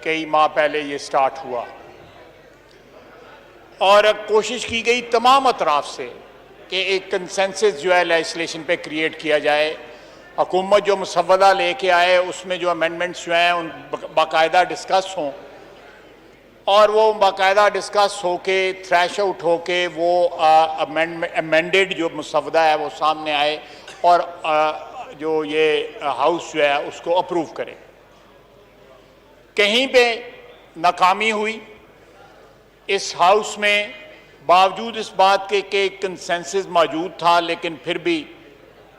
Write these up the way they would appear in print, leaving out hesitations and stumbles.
کئی ماہ پہلے یہ سٹارٹ ہوا اور کوشش کی گئی تمام اطراف سے کہ ایک کنسنسس جو ہے لیجسلیشن پہ کریٹ کیا جائے. حکومت جو مسودہ لے کے آئے اس میں جو امینڈمنٹس جو ہیں ان باقاعدہ ڈسکس ہوں اور وہ باقاعدہ ڈسکس ہو کے تھریش آؤٹ ہو کے وہ امینڈڈ جو مسودہ ہے وہ سامنے آئے اور جو یہ ہاؤس جو ہے اس کو اپروو کرے. کہیں پہ ناکامی ہوئی اس ہاؤس میں، باوجود اس بات کے کہ کنسنسس موجود تھا لیکن پھر بھی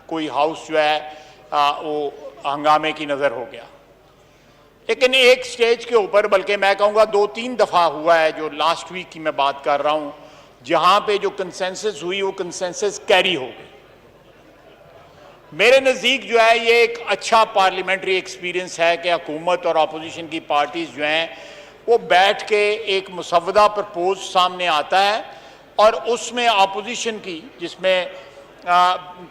کوئی ہاؤس جو ہے وہ ہنگامے کی نظر ہو گیا. لیکن ایک سٹیج کے اوپر، بلکہ میں کہوں گا 2-3 دفعہ ہوا ہے جو لاسٹ ویک کی میں بات کر رہا ہوں، جہاں پہ جو کنسنسس ہوئی وہ کنسنسس کیری ہو گئی. میرے نزدیک جو ہے یہ ایک اچھا پارلیمنٹری ایکسپیرینس ہے کہ حکومت اور اپوزیشن کی پارٹیز جو ہیں وہ بیٹھ کے ایک مسودہ پرپوز سامنے آتا ہے اور اس میں اپوزیشن کی، جس میں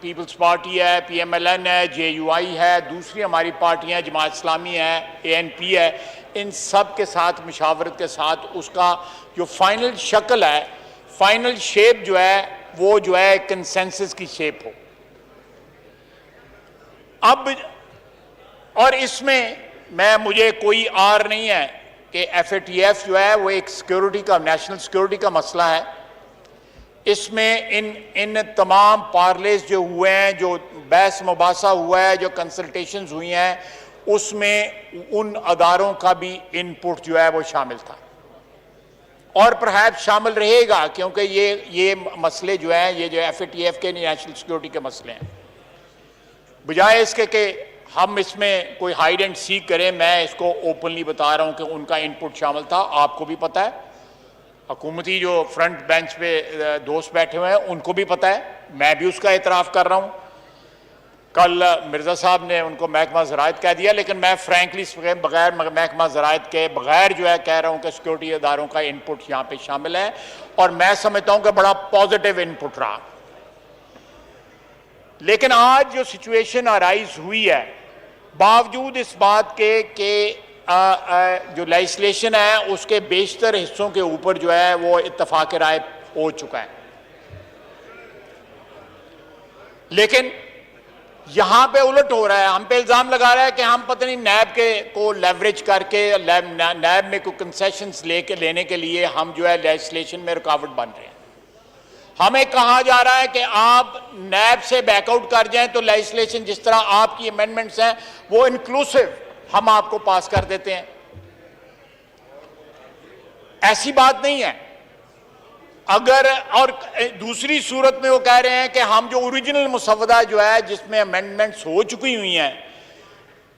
پیپلز پارٹی ہے، پی ایم ایل این ہے، جے یو آئی ہے، دوسری ہماری پارٹیاں جماعت اسلامی ہے، اے این پی ہے، ان سب کے ساتھ مشاورت کے ساتھ اس کا جو فائنل شکل ہے، فائنل شیپ جو ہے وہ جو ہے کنسنسس کی شیپ ہو. اب اور اس میں مجھے کوئی آر نہیں ہے کہ ایف اے ٹی ایف جو ہے وہ ایک سیکیورٹی کا، نیشنل سیکیورٹی کا مسئلہ ہے. اس میں ان تمام پارلیز جو ہوئے ہیں، جو بحث مباحثہ ہوا ہے، جو کنسلٹیشنز ہوئی ہیں، اس میں ان اداروں کا بھی ان پٹ جو ہے وہ شامل تھا اور پرہیپس شامل رہے گا، کیونکہ یہ مسئلے جو ہیں، یہ جو ایف اے ٹی ایف کے نیشنل سیکیورٹی کے مسئلے ہیں. بجائے اس کے کہ ہم اس میں کوئی ہائیڈ اینڈ سیک کریں، میں اس کو اوپنلی بتا رہا ہوں کہ ان کا ان پٹ شامل تھا. آپ کو بھی پتہ ہے، حکومتی جو فرنٹ بینچ پہ دوست بیٹھے ہوئے ہیں ان کو بھی پتہ ہے، میں بھی اس کا اعتراف کر رہا ہوں. کل مرزا صاحب نے ان کو محکمہ زراعت کہہ دیا، لیکن میں فرینکلی بغیر محکمہ زراعت کے بغیر جو ہے کہہ رہا ہوں کہ سیکیورٹی اداروں کا ان پٹ یہاں پہ شامل ہے اور میں سمجھتا ہوں کہ بڑا پازیٹیو ان پٹ رہا. لیکن آج جو سچویشن ارائز ہوئی ہے، باوجود اس بات کے کہ جو لیجسلیشن ہے اس کے بیشتر حصوں کے اوپر جو ہے وہ اتفاق رائے ہو چکا ہے، لیکن یہاں پہ الٹ ہو رہا ہے. ہم پہ الزام لگا رہا ہے کہ ہم پتہ نہیں نیب کے کو لیوریج کر کے نیب میں کوئی کنسیشنز لینے کے لیے ہم جو ہے لیجسلیشن میں رکاوٹ بن رہے ہیں. ہمیں کہا جا رہا ہے کہ آپ نیب سے بیک آؤٹ کر جائیں تو لیجسلیشن جس طرح آپ کی امینڈمنٹس ہیں وہ انکلوسیو ہم آپ کو پاس کر دیتے ہیں. ایسی بات نہیں ہے. اگر اور دوسری صورت میں وہ کہہ رہے ہیں کہ ہم جو اوریجنل مسودہ جو ہے جس میں امینڈمنٹس ہو چکی ہوئی ہیں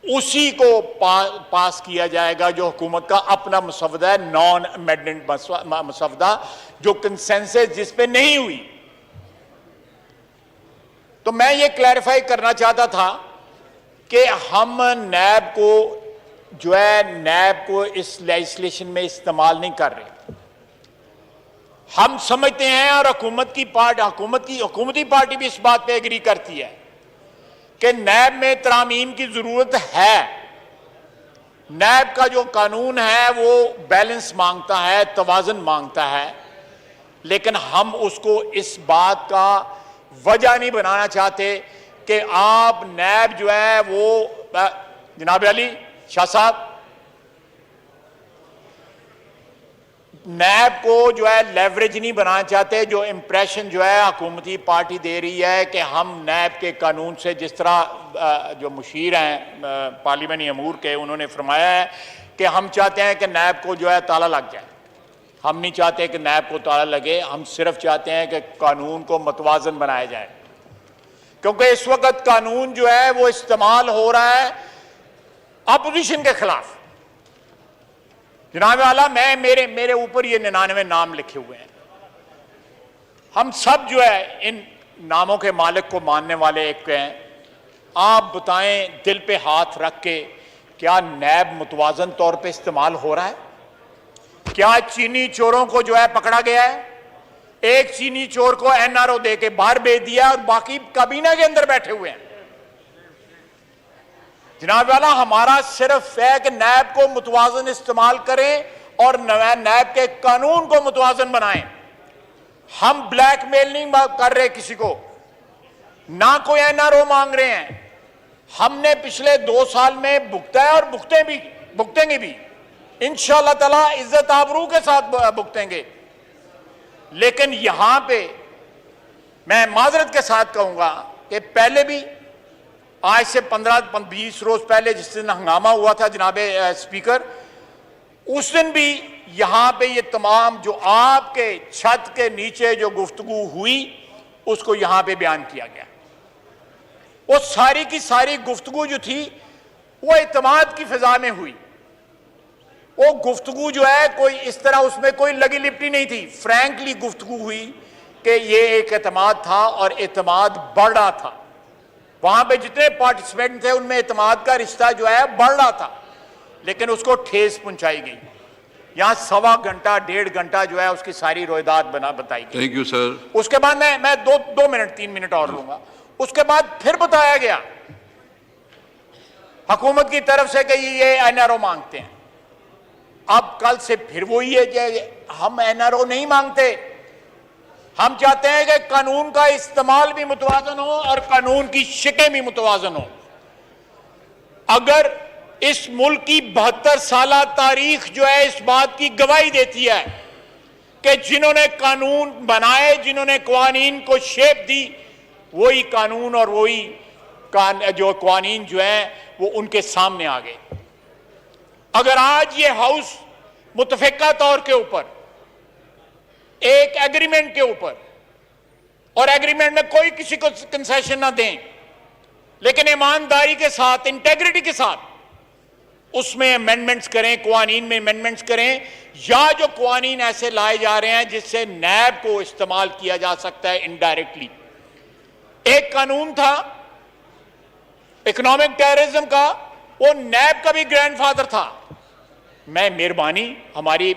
اسی کو پاس کیا جائے گا، جو حکومت کا اپنا مسودہ ہے، نان امینڈمنٹ مسودہ جو کنسنسس جس پہ نہیں ہوئی. تو میں یہ کلیریفائی کرنا چاہتا تھا کہ ہم نیب کو جو ہے نیب کو اس لیجسلیشن میں استعمال نہیں کر رہے. ہم سمجھتے ہیں اور حکومتی پارٹی بھی اس بات پہ ایگری کرتی ہے کہ نیب میں ترامیم کی ضرورت ہے. نیب کا جو قانون ہے وہ بیلنس مانگتا ہے، توازن مانگتا ہے، لیکن ہم اس کو اس بات کا وجہ نہیں بنانا چاہتے کہ آپ نیب جو ہے وہ جناب علی شاہ صاحب نیب کو جو ہے لیوریج نہیں بنانا چاہتے. جو امپریشن جو ہے حکومتی پارٹی دے رہی ہے کہ ہم نیب کے قانون سے، جس طرح جو مشیر ہیں پارلیمانی امور کے، انہوں نے فرمایا ہے کہ ہم چاہتے ہیں کہ نیب کو جو ہے تالا لگ جائے. ہم نہیں چاہتے کہ نیب کو تالا لگے، ہم صرف چاہتے ہیں کہ قانون کو متوازن بنایا جائے، کیونکہ اس وقت قانون جو ہے وہ استعمال ہو رہا ہے اپوزیشن کے خلاف. جناب والا میرے اوپر یہ 99 نام لکھے ہوئے ہیں. ہم سب جو ہے ان ناموں کے مالک کو ماننے والے ایک ہیں. آپ بتائیں دل پہ ہاتھ رکھ کے، کیا نیب متوازن طور پہ استعمال ہو رہا ہے؟ کیا چینی چوروں کو جو ہے پکڑا گیا ہے؟ ایک چینی چور کو این آر او دے کے باہر بھیج دیا اور باقی کابینہ کے اندر بیٹھے ہوئے ہیں. جناب والا ہمارا صرف ہے کہ نیب کو متوازن استعمال کریں اور نیب کے قانون کو متوازن بنائیں. ہم بلیک میل نہیں کر رہے کسی کو, نہ کوئی NRO مانگ رہے ہیں. ہم نے پچھلے 2 سال میں بھگتا ہے اور بھگتیں گے بھی انشاءاللہ تعالیٰ, عزت آبرو کے ساتھ بھگتیں گے. لیکن یہاں پہ میں معذرت کے ساتھ کہوں گا کہ پہلے بھی آج سے 15-20 روز پہلے جس دن ہنگامہ ہوا تھا جناب اسپیکر, اس دن بھی یہاں پہ یہ تمام جو آپ کے چھت کے نیچے جو گفتگو ہوئی اس کو یہاں پہ بیان کیا گیا. وہ ساری کی ساری گفتگو جو تھی وہ اعتماد کی فضا میں ہوئی. وہ گفتگو جو ہے کوئی اس طرح اس میں کوئی لگی لپٹی نہیں تھی. فرینکلی گفتگو ہوئی کہ یہ ایک اعتماد تھا اور اعتماد بڑھ رہا تھا. وہاں پہ جتنے پارٹیسپینٹ تھے ان میں اعتماد کا رشتہ جو ہے بڑھ رہا تھا, لیکن اس کو ٹھیس پہنچائی گئی. یہاں 1.25 گھنٹہ 1.5 گھنٹہ جو ہے اس کی ساری رویداد بتائی گئی. Thank you sir. اس کے بعد میں 2 منٹ 3 منٹ اور لوں گا. اس کے بعد پھر بتایا گیا حکومت کی طرف سے کہ یہ NRO مانگتے ہیں. اب کل سے پھر وہی ہے کہ ہم NRO نہیں مانگتے, ہم چاہتے ہیں کہ قانون کا استعمال بھی متوازن ہو اور قانون کی شکیں بھی متوازن ہو. اگر اس ملک کی 72 سالہ تاریخ جو ہے اس بات کی گواہی دیتی ہے کہ جنہوں نے قانون بنائے, جنہوں نے قوانین کو شیپ دی, وہی قانون اور وہی جو قوانین جو ہیں وہ ان کے سامنے آ گئے. اگر آج یہ ہاؤس متفقہ طور کے اوپر ایک ایگریمنٹ کے اوپر, اور ایگریمنٹ میں کوئی کسی کو کنسیشن نہ دیں, لیکن ایمانداری کے ساتھ انٹیگریٹی کے ساتھ اس میں امینڈمنٹس کریں, قوانین میں امینڈمنٹس کریں, یا جو قوانین ایسے لائے جا رہے ہیں جس سے نیب کو استعمال کیا جا سکتا ہے انڈائریکٹلی. ایک قانون تھا اکنامک ٹیررزم کا, وہ نیب کا بھی گرینڈ فادر تھا. میں مہربانی ہماری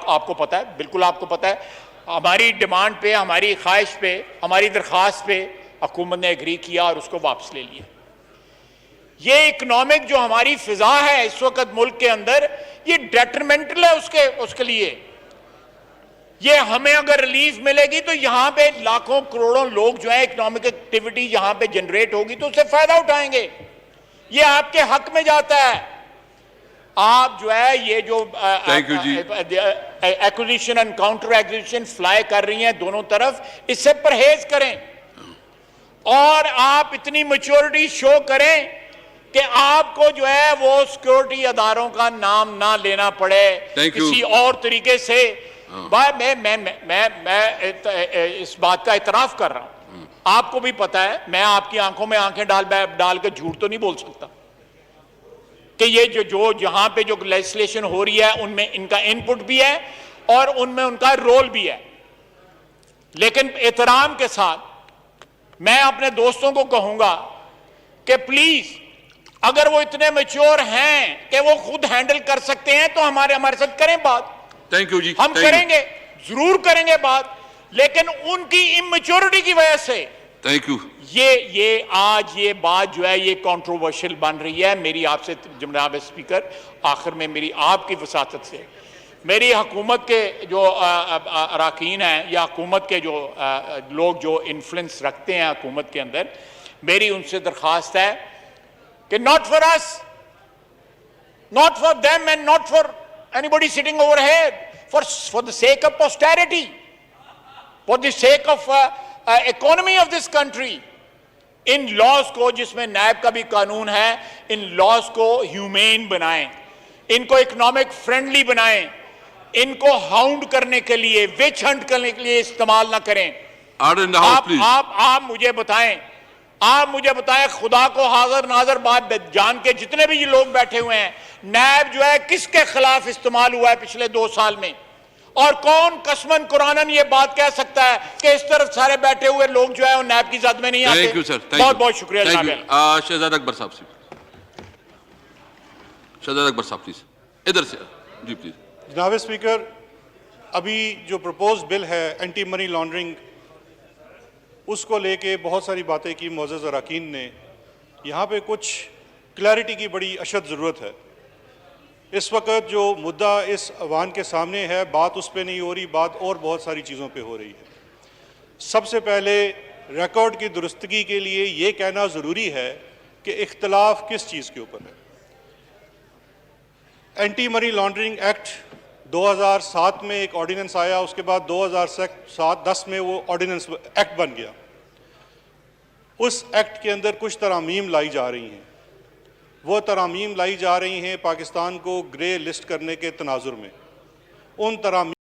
آپ کو پتا ہے, بالکل آپ کو پتا ہے, ہماری ڈیمانڈ پہ, ہماری خواہش پہ, ہماری درخواست پہ حکومت نے ایگری کیا اور اس کو واپس لے لیا. یہ اکنامک جو ہماری فضا ہے اس وقت ملک کے اندر, یہ ڈیٹرمنٹل ہے اس کے لیے. یہ ہمیں اگر ریلیف ملے گی تو یہاں پہ لاکھوں کروڑوں لوگ جو ہیں اکنامک ایکٹیویٹی یہاں پہ جنریٹ ہوگی تو اس سے فائدہ اٹھائیں گے. یہ آپ کے حق میں جاتا ہے. آپ جو ہے یہ جو acquisition and counter acquisition fly کر رہی ہیں دونوں طرف, اس سے پرہیز کریں اور آپ اتنی میچورٹی شو کریں کہ آپ کو جو ہے وہ سیکورٹی اداروں کا نام نہ لینا پڑے کسی اور طریقے سے. میں اس بات کا اعتراف کر رہا ہوں, آپ کو بھی پتا ہے, میں آپ کی آنکھوں میں آنکھیں ڈال کے جھوٹ تو نہیں بول سکتا کہ یہ جو جہاں پہ جو لیجسلیشن ہو رہی ہے ان میں ان کا انپٹ بھی ہے اور ان میں ان کا رول بھی ہے. لیکن احترام کے ساتھ میں اپنے دوستوں کو کہوں گا کہ پلیز اگر وہ اتنے میچور ہیں کہ وہ خود ہینڈل کر سکتے ہیں تو ہمارے ساتھ کریں بات. تھینک یو جی. ہم کریں گے, ضرور کریں گے بات, لیکن ان کی اممیچورٹی کی وجہ سے تھینک یو یہ آج یہ بات جو ہے یہ کنٹروورشل بن رہی ہے. میری آپ سے جناب اسپیکر آخر میں میری آپ کی وساطت سے میری حکومت کے جو اراکین ہیں یا حکومت کے جو لوگ جو انفلوئنس رکھتے ہیں حکومت کے اندر, میری ان سے درخواست ہے کہ not for us, not for them and not for anybody sitting over here, for the sake of posterity, for the sake of economy of this country, in laws کو جس میں نیب کا بھی قانون ہے, ان لاز کو ہیومین بنائیں, ان کو اکنامک فرینڈلی بنائیں, ان کو ہاؤنڈ کرنے کے لیے, وچ ہنٹ کرنے کے لیے استعمال نہ کریں. آپ مجھے بتائیں خدا کو حاضر ناظر بات جان کے جتنے بھی یہ لوگ بیٹھے ہوئے ہیں, نیب جو ہے کس کے خلاف استعمال ہوا ہے پچھلے 2 سال میں, اور کون قسمن قرآنن یہ بات کہہ سکتا ہے کہ اس طرف سارے بیٹھے ہوئے لوگ جو ہے وہ نیب کی زد میں نہیں آتے. بہت بہت شکریہ جناب. شہزاد اکبر صاحب سے, شہزاد اکبر صاحب پلیز ادھر سے جی پلیز. جناب اسپیکر, ابھی جو پرپوز بل ہے اینٹی منی لانڈرنگ, اس کو لے کے بہت ساری باتیں کی معزز اراکین نے. یہاں پہ کچھ کلیئرٹی کی بڑی اشد ضرورت ہے۔ اس وقت جو مدعا اس ایوان کے سامنے ہے، بات اس پہ نہیں ہو رہی، بات اور بہت ساری چیزوں پہ ہو رہی ہے۔ سب سے پہلے ریکارڈ کی درستگی کے لیے یہ کہنا ضروری ہے کہ اختلاف کس چیز کے اوپر ہے۔ اینٹی منی لانڈرنگ ایکٹ 2007 میں ایک آرڈیننس آیا، اس کے بعد 2010 میں وہ آرڈیننس ایکٹ بن گیا۔ اس ایکٹ کے اندر کچھ ترامیم لائی جا رہی ہیں، وہ ترامیم لائی جا رہی ہیں پاکستان کو گرے لسٹ کرنے کے تناظر میں۔ ان ترامیم